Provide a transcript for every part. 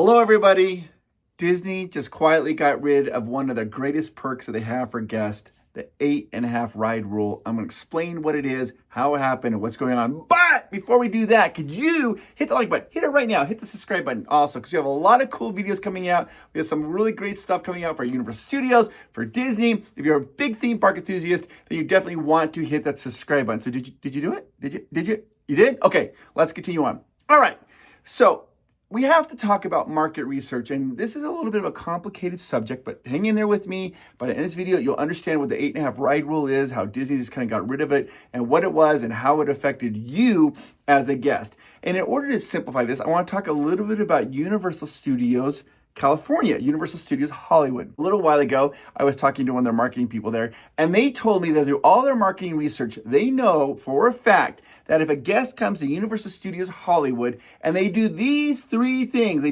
Hello, everybody. Disney just quietly got rid of one of the greatest perks that they have for guests, the 8.5 ride rule. I'm going to explain what it is, how it happened, and what's going on. But before we do that, could you hit the like button? Hit it right now. Hit the subscribe button also, because we have a lot of cool videos coming out. We have some really great stuff coming out for Universal Studios, for Disney. If you're a big theme park enthusiast, then you definitely want to hit that subscribe button. So did you do it? Did you? You did? Okay, let's continue on. All right. So we have to talk about market research, and this is a little bit of a complicated subject, but hang in there with me. By the end of this video, you'll understand what the 8.5 ride rule is, how Disney just kind of got rid of it, and what it was, and how it affected you as a guest. And in order to simplify this, I want to talk a little bit about Universal Studios California, Universal Studios Hollywood. A little while ago, I was talking to one of their marketing people there, and they told me that through all their marketing research, they know for a fact that if a guest comes to Universal Studios Hollywood and they do these three things,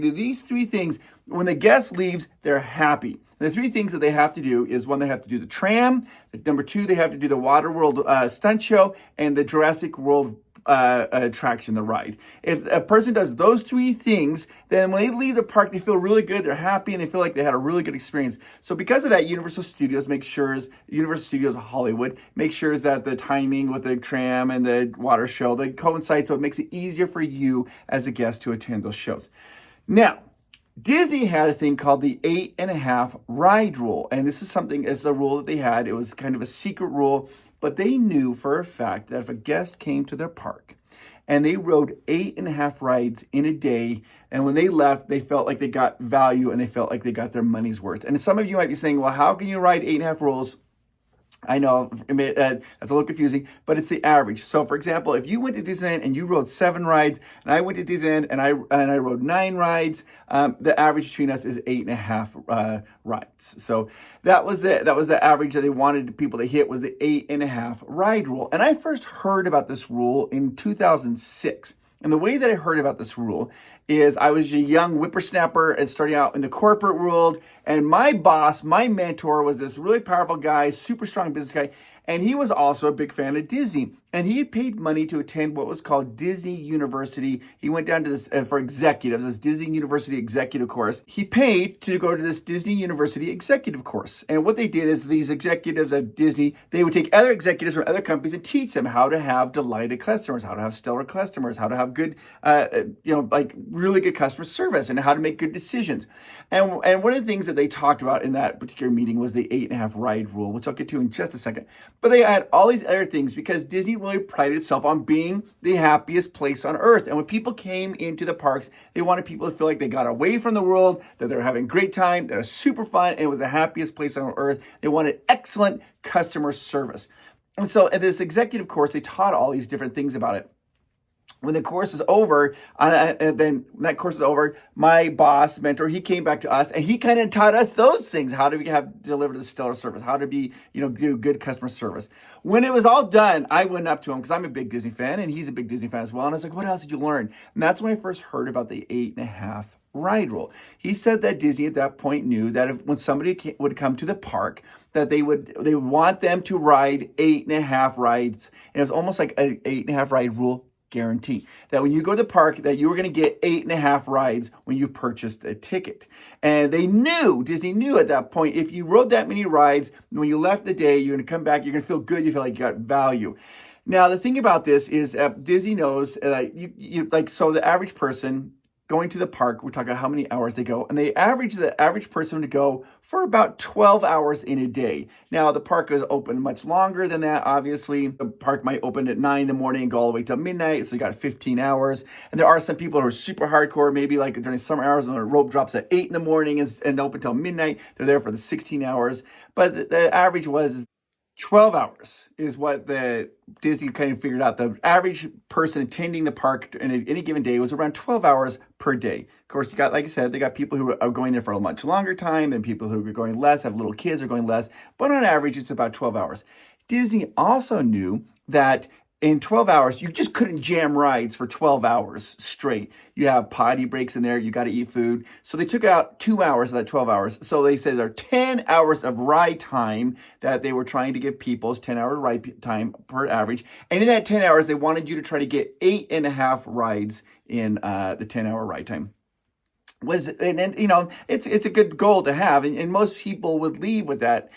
when the guest leaves, they're happy. And the three things that they have to do is, one, they have to do the tram. Number two, they have to do the Water World stunt show and the Jurassic World attraction, the ride. If a person does those three things, then when they leave the park, they feel really good, they're happy, and they feel like they had a really good experience. So because of that, Universal Studios Hollywood makes sure that the timing with the tram and the water show, they coincide, so it makes it easier for you as a guest to attend those shows. Now, Disney had a thing called the 8.5 ride rule, and this is a rule that they had. It was kind of a secret rule, but they knew for a fact that if a guest came to their park and they rode 8.5 rides in a day, and when they left, they felt like they got value and they felt like they got their money's worth. And some of you might be saying, well, how can you ride 8.5 rules? I know that's a little confusing, but it's the average. So, for example, if you went to Disneyland and you rode 7 rides, and I went to Disneyland and I rode 9 rides, the average between us is 8.5 rides. So that was the average that they wanted people to hit, was the 8.5 ride rule. And I first heard about this rule in 2006. And the way that I heard about this rule is I was a young whippersnapper and starting out in the corporate world. And my boss, my mentor, was this really powerful guy, super strong business guy. And he was also a big fan of Disney. And he had paid money to attend what was called Disney University. He went down to this, for executives, this Disney University executive course. He paid to go to this Disney University executive course. And what they did is these executives at Disney, they would take other executives from other companies and teach them how to have delighted customers, how to have stellar customers, how to have good, really good customer service, and how to make good decisions. And one of the things that they talked about in that particular meeting was the 8.5 ride rule, which I'll get to in just a second. But they had all these other things because Disney really prided itself on being the happiest place on earth. And when people came into the parks, they wanted people to feel like they got away from the world, that they're having a great time, that it was super fun, and it was the happiest place on earth. They wanted excellent customer service. And so at this executive course, they taught all these different things about it. When the course is over, and then that course is over, my boss, mentor, he came back to us and he kind of taught us those things, how to deliver the stellar service, how to be, do good customer service. When it was all done, I went up to him because I'm a big Disney fan and he's a big Disney fan as well. And I was like, what else did you learn? And that's when I first heard about the 8.5 ride rule. He said that Disney at that point knew that when somebody would come to the park, that they would want them to ride 8.5 rides. And it was almost like an 8.5 ride rule guarantee that when you go to the park that you were going to get 8.5 rides when you purchased a ticket. And Disney knew at that point, if you rode that many rides, when you left the day, you're going to come back, you're going to feel good, you feel like you got value. Now, the thing about this is Disney knows so the average person going to the park, we're talking about how many hours they go, and the average person to go for about 12 hours in a day. Now, the park is open much longer than that, obviously. The park might open at 9 in the morning and go all the way till midnight, so you got 15 hours. And there are some people who are super hardcore, maybe like during summer hours, and the rope drops at 8 in the morning and open till midnight. They're there for the 16 hours. But the average was 12 hours is what the Disney kind of figured out. The average person attending the park in any given day was around 12 hours per day. Of course, you got, like I said, they got people who are going there for a much longer time and people who are going less, have little kids are going less. But on average, it's about 12 hours. Disney also knew that in 12 hours, you just couldn't jam rides for 12 hours straight. You have potty breaks in there. You got to eat food. So they took out 2 hours of that 12 hours. So they said there are 10 hours of ride time that they were trying to give people, 10-hour ride time per average. And in that 10 hours, they wanted you to try to get 8.5 rides in the 10-hour ride time. it's a good goal to have, and most people would leave with that,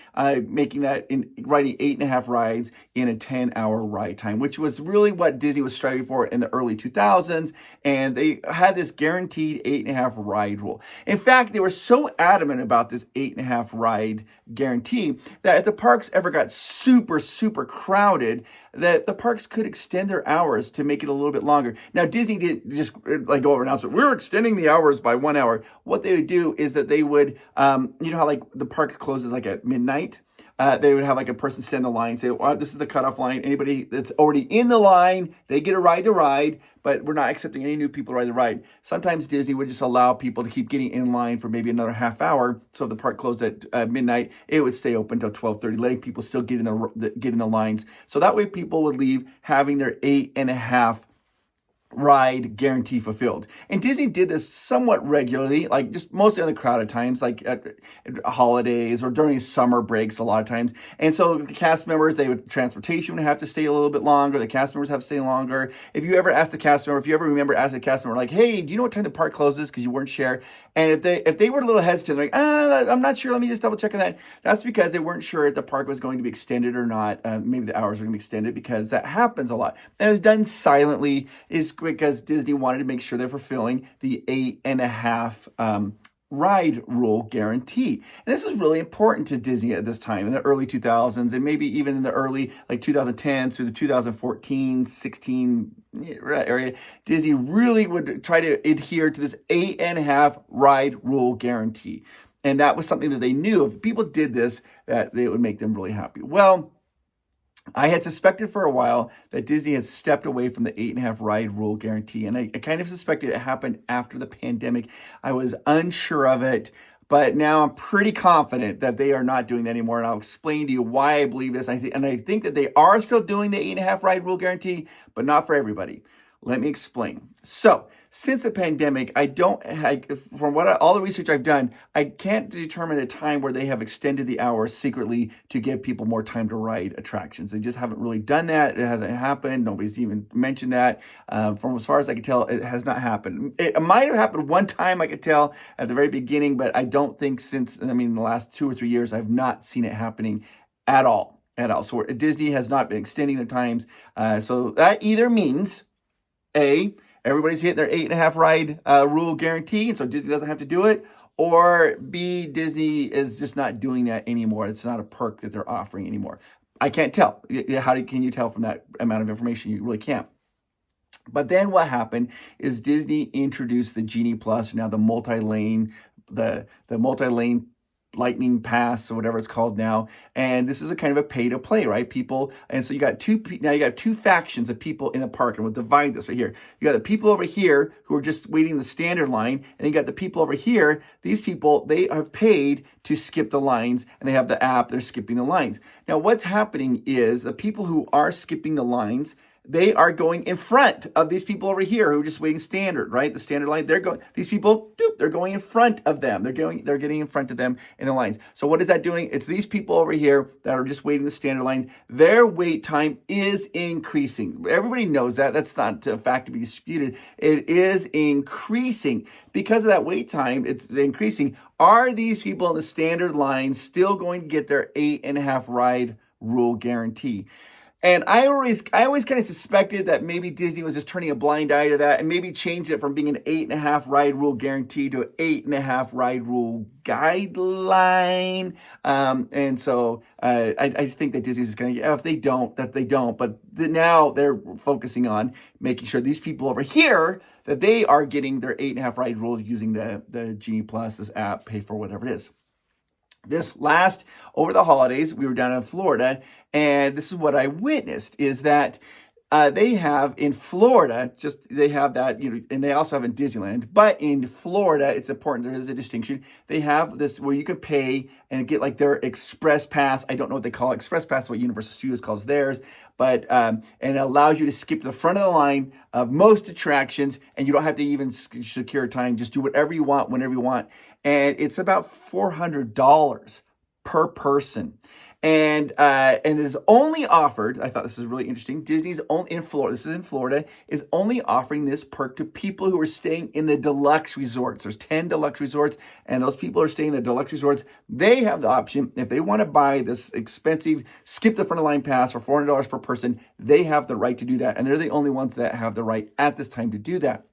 making that in riding 8.5 rides in a 10-hour ride time, which was really what Disney was striving for in the early 2000s, and they had this guaranteed 8.5 ride rule. In fact, they were so adamant about this 8.5 ride guarantee that if the parks ever got super crowded, that the parks could extend their hours to make it a little bit longer. Now, Disney didn't just like go over and announce it, we're extending the hours by 1 hour. What they would do is that they would, you know how like the park closes like at midnight? They would have like a person stand the line, say, well, this is the cutoff line. Anybody that's already in the line, they get a ride to ride, but we're not accepting any new people to ride the ride. Sometimes Disney would just allow people to keep getting in line for maybe another half hour. So if the park closed at midnight, it would stay open until 12:30, letting people still get in the lines. So that way people would leave having their 8.5 ride guarantee fulfilled. And Disney did this somewhat regularly, like just mostly on the crowded times, like at holidays or during summer breaks a lot of times. And so the cast members, transportation would have to stay a little bit longer. The cast members have to stay longer. If you ever remember asking a cast member like, hey, do you know what time the park closes? Because you weren't sure. And if they were a little hesitant, like, I'm not sure, let me just double check on that. That's because they weren't sure if the park was going to be extended or not. Maybe the hours were going to be extended, because that happens a lot. And it was done silently, is because Disney wanted to make sure they're fulfilling the 8.5 ride rule guarantee. And this is really important to Disney at this time in the early 2000s, and maybe even in the early like 2010 through the 2014, 16 area. Disney really would try to adhere to this 8.5 ride rule guarantee. And that was something that they knew if people did this, that it would make them really happy. Well, I had suspected for a while that Disney had stepped away from the 8.5 ride rule guarantee. And I kind of suspected it happened after the pandemic. I was unsure of it, but now I'm pretty confident that they are not doing that anymore. And I'll explain to you why I believe this. I think that they are still doing the 8.5 ride rule guarantee, but not for everybody. Let me explain. So, since the pandemic, from all the research I've done, I can't determine a time where they have extended the hours secretly to give people more time to ride attractions. They just haven't really done that. It hasn't happened. Nobody's even mentioned that. From as far as I can tell, it has not happened. It might have happened one time, I could tell, at the very beginning, but I don't think the last 2 or 3 years, I've not seen it happening at all. So Disney has not been extending their times. So that either means, A, everybody's hitting their 8.5 ride rule guarantee, and so Disney doesn't have to do it. Or B, Disney is just not doing that anymore. It's not a perk that they're offering anymore. I can't tell. Can you tell from that amount of information? You really can't. But then what happened is Disney introduced the Genie Plus, now the multi-lane Lightning Pass, or whatever it's called now, and this is a kind of a pay to play, right? People, and so you got two factions of people in the park, and we'll divide this right here. You got the people over here who are just waiting the standard line, and you got the people over here. These people, they are paid to skip the lines, and they have the app. They're skipping the lines. Now, what's happening is the people who are skipping the lines, they are going in front of these people over here who are just waiting standard, right? The standard line, these people, they're going in front of them. They're getting in front of them in the lines. So what is that doing? It's these people over here that are just waiting the standard lines. Their wait time is increasing. Everybody knows that. That's not a fact to be disputed. It is increasing. Because of that wait time, it's increasing. Are these people in the standard line still going to get their 8.5 ride rule guarantee? And I always kind of suspected that maybe Disney was just turning a blind eye to that and maybe changed it from being an 8.5 ride rule guarantee to an 8.5 ride rule guideline. And so I think that Disney's just going to, if they don't, that they don't. But now they're focusing on making sure these people over here, that they are getting their 8.5 ride rule using the Genie Plus, this app, pay for whatever it is. Over the holidays, we were down in Florida, and this is what I witnessed, is that they have in Florida, they have that, and they also have in Disneyland, but in Florida, it's important, there is a distinction. They have this where you can pay and get like their Express Pass. I don't know what they call Express Pass, what Universal Studios calls theirs, but and it allows you to skip the front of the line of most attractions, and you don't have to even secure time. Just do whatever you want, whenever you want. And it's about $400 per person. and is only offered. I thought this is really interesting. Disney's only in Florida. This is in Florida. Is only offering this perk to people who are staying in the deluxe resorts. There's 10 deluxe resorts, and those people who are staying in the deluxe resorts, they have the option, if they want to buy this expensive skip the front of line pass for $400 per person, they have the right to do that, and they're the only ones that have the right at this time to do that.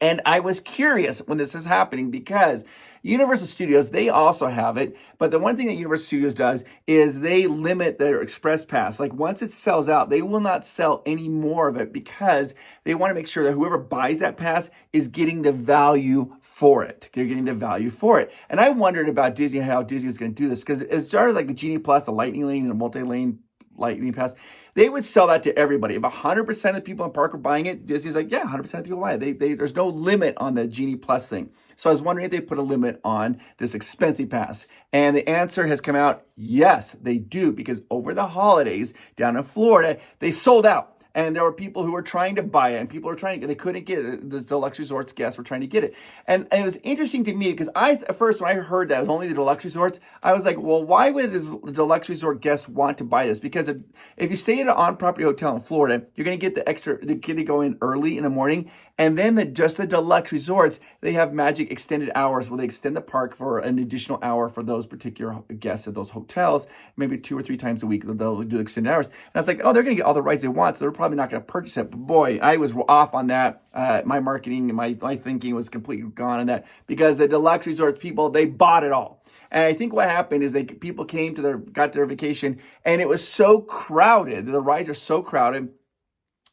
And I was curious when this is happening because Universal Studios, they also have it. But the one thing that Universal Studios does is they limit their express pass. Like once it sells out, they will not sell any more of it because they want to make sure that whoever buys that pass is getting the value for it. They're getting the value for it. And I wondered about Disney, how Disney was going to do this, because as started like the Genie Plus, the Lightning Lane, and the multi-lane Lightning Pass, they would sell that to everybody. If 100% of the people in Park were buying it, Disney's like, yeah, 100% of people buy it. There's no limit on the Genie Plus thing. So I was wondering if they put a limit on this expensive pass. And the answer has come out, yes, they do, because over the holidays down in Florida, they sold out. And there were people who were trying to buy it, and people were trying to, they couldn't get it. The deluxe resorts guests were trying to get it. And it was interesting to me because at first, when I heard that it was only the deluxe resorts, I was like, well, why would the deluxe resort guests want to buy this? Because if you stay at an on-property hotel in Florida, you're going to get the kid to go in early in the morning. And then just the deluxe resorts, they have magic extended hours where they extend the park for an additional hour for those particular guests at those hotels, maybe 2 or 3 times a week. They'll do extended hours. And I was like, oh, they're going to get all the rights they want, so they're probably not going to purchase it. But boy, I was off on that. My marketing and my thinking was completely gone on that because the deluxe resorts people, they bought it all. And I think what happened is people came got their vacation, and it was so crowded. The rides are so crowded.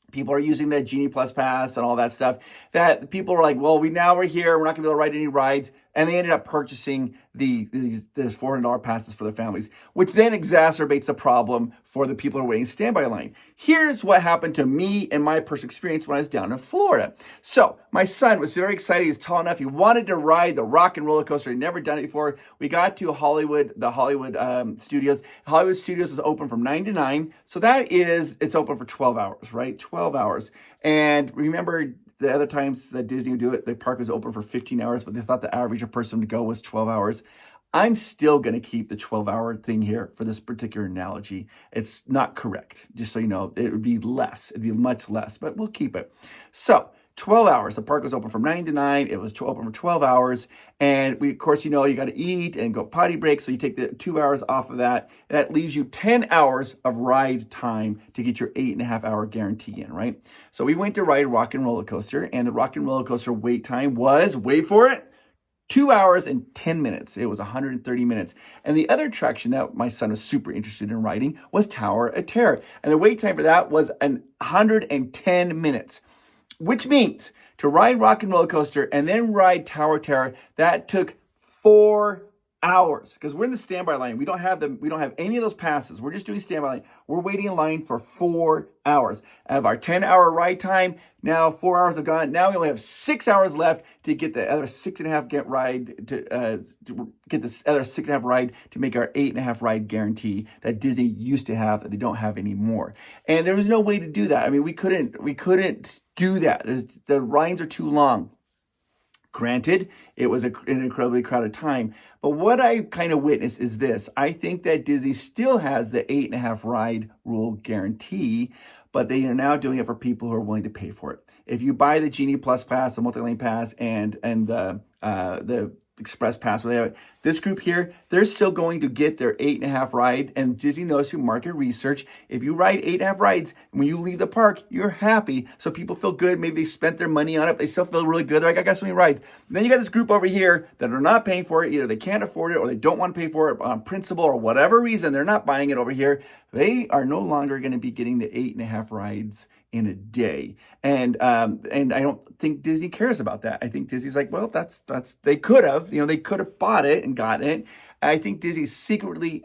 People are using the Genie Plus Pass and all that stuff that people were like, well, we're here. We're not going to be able to ride any rides. And they ended up purchasing these $400 passes for their families, which then exacerbates the problem for the people who are waiting standby line. Here's what happened to me and my personal experience when I was down in Florida. So my son was very excited. He was tall enough. He wanted to ride the rock and roller coaster. He'd never done it before. We got to the Hollywood Studios. Hollywood Studios is open from 9 to 9. So it's open for 12 hours, right? 12 hours. And remember, the other times that Disney would do it, the park was open for 15 hours, but they thought the average person to go was 12 hours. I'm still going to keep the 12-hour thing here for this particular analogy. It's not correct, just so you know. It would be less. It'd be much less, but we'll keep it. So 12 hours. The park was open from 9 to 9. It was open for 12 hours. And of course, you got to eat and go potty break. So you take the 2 hours off of that. That leaves you 10 hours of ride time to get your 8.5-hour guarantee in, right? So we went to ride Rock and Roller Coaster, and the Rock and Roller Coaster wait time was, wait for it, 2 hours and 10 minutes. It was 130 minutes. And the other attraction that my son was super interested in riding was Tower of Terror. And the wait time for that was 110 minutes. Which means to ride Rock and Roller Coaster and then ride Tower of Terror, that took 4 hours because we're in the standby line. We don't have any of those passes. We're just doing standby line. We're waiting in line for 4 hours. Out of our 10-hour ride time, now 4 hours have gone. Now we only have 6 hours left to get the other 6.5 ride to get this other 6.5 ride to make our 8.5 ride guarantee that Disney used to have that they don't have anymore. And there was no way to do that. I mean, we couldn't do that. The lines are too long. Granted, it was an incredibly crowded time, but what I kind of witnessed is this. I think that Disney still has the 8.5 ride rule guarantee, but they are now doing it for people who are willing to pay for it. If you buy the Genie Plus Pass, the multi-lane pass, and the Express Pass, whatever, this group here, they're still going to get their 8.5 ride. And Disney knows through market research, if you ride 8.5 rides, when you leave the park, you're happy. So people feel good. Maybe they spent their money on it. They still feel really good. They're like, I got so many rides. And then you got this group over here that are not paying for it. Either they can't afford it or they don't want to pay for it on principle or whatever reason. They're not buying it over here. They are no longer going to be getting the 8.5 rides in a day. And I don't think Disney cares about that. I think Disney's like, well, that's they could have, they could have bought it and gotten it. I think Disney secretly,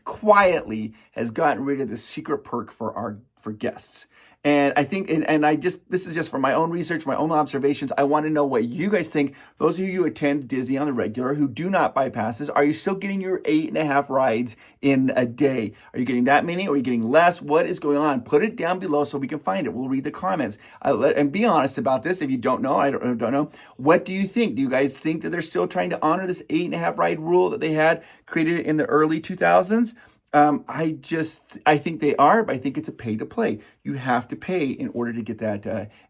quietly has gotten rid of the secret perk for guests. And I think, this is just from my own research, my own observations. I want to know what you guys think. Those of you who attend Disney on the regular, who do not buy passes, are you still getting your 8.5 rides in a day? Are you getting that many? Or are you getting less? What is going on? Put it down below so we can find it. We'll read the comments. And be honest about this. If you don't know, I don't know. What do you think? Do you guys think that they're still trying to honor this 8.5 ride rule that they had created in the early 2000s? I think they are, but I think it's a pay to play. You have to pay in order to get that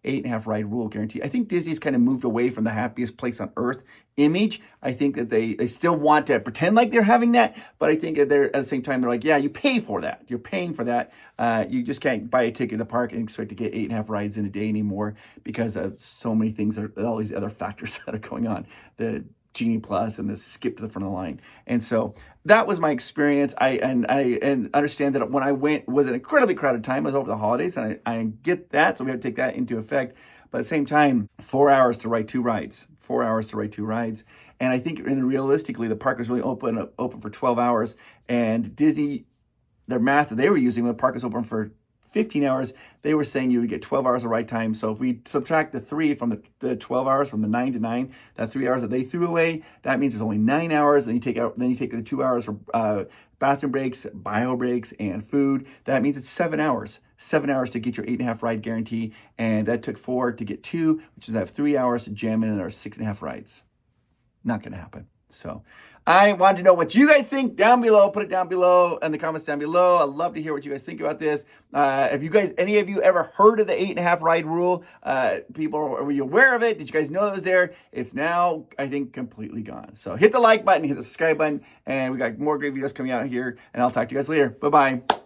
8.5 ride rule guarantee. I think Disney's kind of moved away from the happiest place on earth image. I think that they still want to pretend like they're having that, but I think that they're at the same time, they're like, yeah, you pay for that. You're paying for that. You just can't buy a ticket to the park and expect to get 8.5 rides in a day anymore because of so many things, all these other factors that are going on. The Genie Plus and the skip to the front of the line. And so that was my experience. I understand that when I went, it was an incredibly crowded time. It was over the holidays, and I get that. So we have to take that into effect. But at the same time, 4 hours to ride 2 rides. 4 hours to ride 2 rides. And I think realistically, the park was really open for 12 hours. And Disney, their math that they were using when the park was open for 15 hours, they were saying you would get 12 hours of ride time. So if we subtract the 3 from the 12 hours, from the 9 to 9, that 3 hours that they threw away, that means there's only 9 hours. Then you take the 2 hours for bathroom breaks, bio breaks, and food. That means it's 7 hours. 7 hours to get your 8.5 ride guarantee. And that took 4 to get 2, which is I have 3 hours to jam in our 6.5 rides. Not going to happen. So I wanted to know what you guys think down below. Put it down below in the comments down below. I'd love to hear what you guys think about this. Have you guys, any of you ever heard of the 8.5 ride rule? People, were you aware of it? Did you guys know it was there? It's now, I think, completely gone. So hit the like button, hit the subscribe button, and we got more great videos coming out here, and I'll talk to you guys later. Bye-bye.